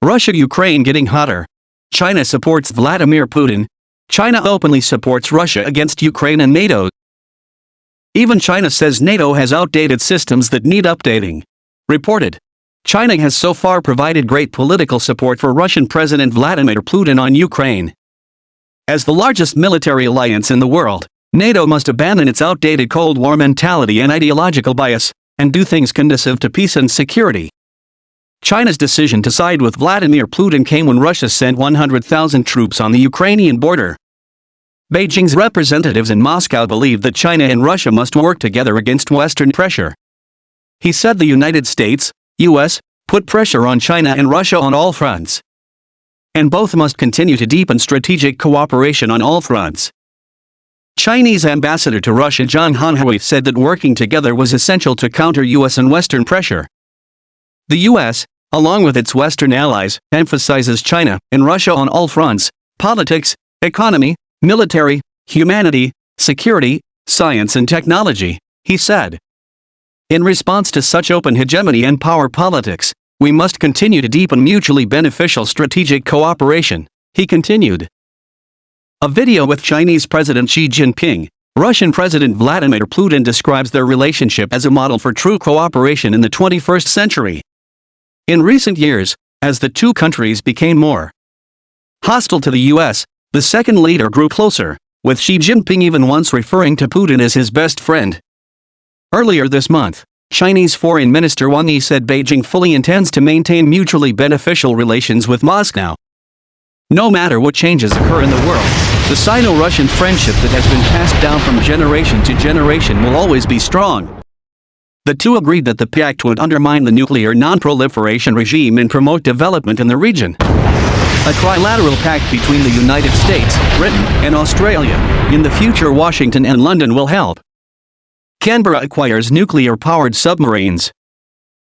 Russia-Ukraine getting hotter. China supports Vladimir Putin. China openly supports Russia against Ukraine and NATO. Even China says NATO has outdated systems that need updating. Reported. China has so far provided great political support for Russian President Vladimir Putin on Ukraine. As the largest military alliance in the world, NATO must abandon its outdated Cold War mentality and ideological bias, and do things conducive to peace and security. China's decision to side with Vladimir Putin came when Russia sent 100,000 troops on the Ukrainian border. Beijing's representatives in Moscow believe that China and Russia must work together against Western pressure. He said the United States, U.S., put pressure on China and Russia on all fronts. And both must continue to deepen strategic cooperation on all fronts. Chinese ambassador to Russia Zhang Hanhui said that working together was essential to counter U.S. and Western pressure. The U.S., along with its Western allies, emphasizes China and Russia on all fronts: politics, economy, military, humanity, security, science and technology, he said. In response to such open hegemony and power politics, we must continue to deepen mutually beneficial strategic cooperation, he continued. A video with Chinese President Xi Jinping, Russian President Vladimir Putin describes their relationship as a model for true cooperation in the 21st century. In recent years, as the two countries became more hostile to the U.S., the second leader grew closer, with Xi Jinping even once referring to Putin as his best friend. Earlier this month, Chinese Foreign Minister Wang Yi said Beijing fully intends to maintain mutually beneficial relations with Moscow. No matter what changes occur in the world, the Sino-Russian friendship that has been passed down from generation to generation will always be strong. The two agreed that the pact would undermine the nuclear non-proliferation regime and promote development in the region. A trilateral pact between the United States, Britain, and Australia, in the future Washington and London will help. Canberra acquires nuclear-powered submarines.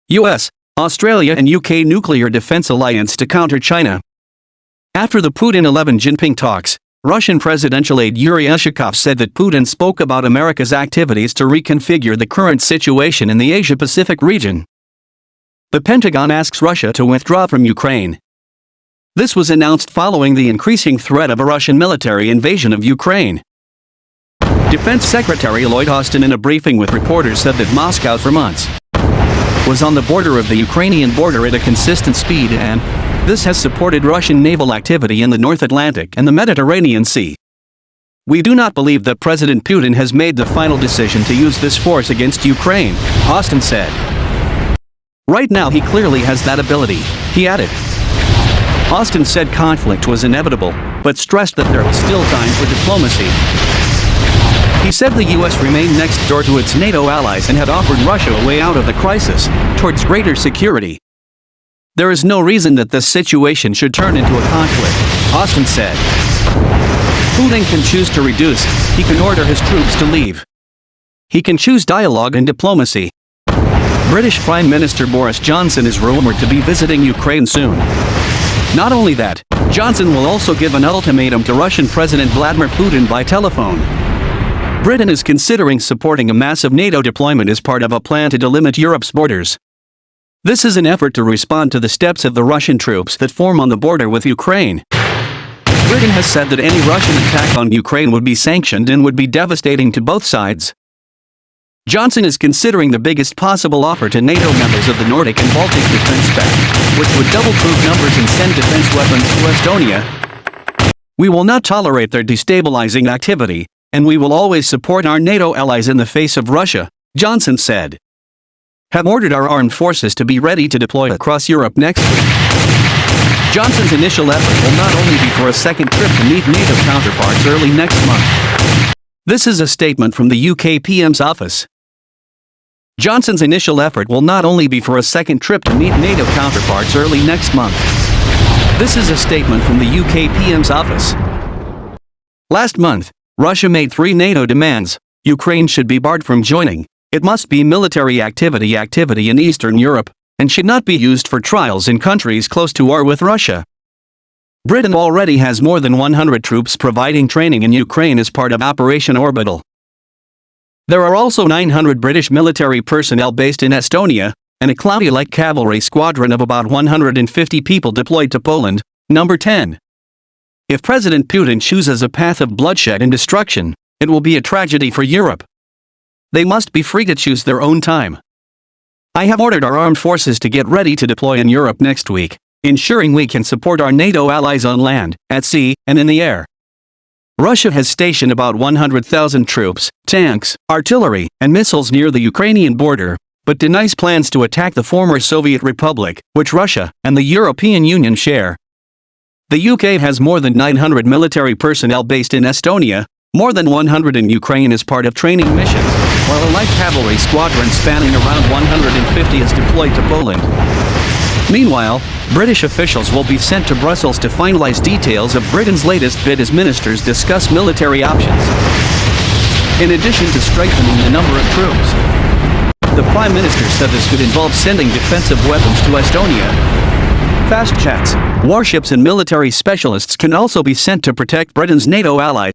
US, Australia and UK nuclear defense alliance to counter China. After the Putin-11 Jinping talks, Russian presidential aide Yuri Ushakov said that Putin spoke about America's activities to reconfigure the current situation in the Asia-Pacific region. The Pentagon asks Russia to withdraw from Ukraine. This was announced following the increasing threat of a Russian military invasion of Ukraine. Defense Secretary Lloyd Austin in a briefing with reporters said that Moscow for months was on the border of the Ukrainian border at a consistent speed, and this has supported Russian naval activity in the North Atlantic and the Mediterranean Sea. We do not believe that President Putin has made the final decision to use this force against Ukraine, Austin said. Right now he clearly has that ability, he added. Austin said conflict was inevitable, but stressed that there was still time for diplomacy. He said the U.S. remained next door to its NATO allies and had offered Russia a way out of the crisis, towards greater security. There is no reason that this situation should turn into a conflict, Austin said. Putin can choose to reduce, he can order his troops to leave. He can choose dialogue and diplomacy. British Prime Minister Boris Johnson is rumored to be visiting Ukraine soon. Not only that, Johnson will also give an ultimatum to Russian President Vladimir Putin by telephone. Britain is considering supporting a massive NATO deployment as part of a plan to delimit Europe's borders. This is an effort to respond to the steps of the Russian troops that form on the border with Ukraine. Britain has said that any Russian attack on Ukraine would be sanctioned and would be devastating to both sides. Johnson is considering the biggest possible offer to NATO members of the Nordic and Baltic Defense Pact, which would double troop numbers and send defense weapons to Estonia. We will not tolerate their destabilizing activity, and we will always support our NATO allies in the face of Russia, Johnson said. Have ordered our armed forces to be ready to deploy across Europe next week. Johnson's initial effort will not only be for a second trip to meet NATO counterparts early next month. This is a statement from the UK PM's office. Johnson's initial effort will not only be for a second trip to meet NATO counterparts early next month. This is a statement from the UK PM's office. Last month, Russia made 3 NATO demands. Ukraine should be barred from joining. It must be military activity in Eastern Europe, and should not be used for trials in countries close to war with Russia. Britain already has more than 100 troops providing training in Ukraine as part of Operation Orbital. There are also 900 British military personnel based in Estonia, and a Claudia-like cavalry squadron of about 150 people deployed to Poland. Number 10. If President Putin chooses a path of bloodshed and destruction, it will be a tragedy for Europe. They must be free to choose their own time. I have ordered our armed forces to get ready to deploy in Europe next week, ensuring we can support our NATO allies on land, at sea, and in the air. Russia has stationed about 100,000 troops, tanks, artillery, and missiles near the Ukrainian border, but denies plans to attack the former Soviet Republic, which Russia and the European Union share. The UK has more than 900 military personnel based in Estonia, more than 100 in Ukraine as part of training missions, while a light cavalry squadron spanning around 150 is deployed to Poland. Meanwhile, British officials will be sent to Brussels to finalize details of Britain's latest bid as ministers discuss military options. In addition to strengthening the number of troops, the Prime Minister said this could involve sending defensive weapons to Estonia. Fast jets, warships and military specialists can also be sent to protect Britain's NATO ally.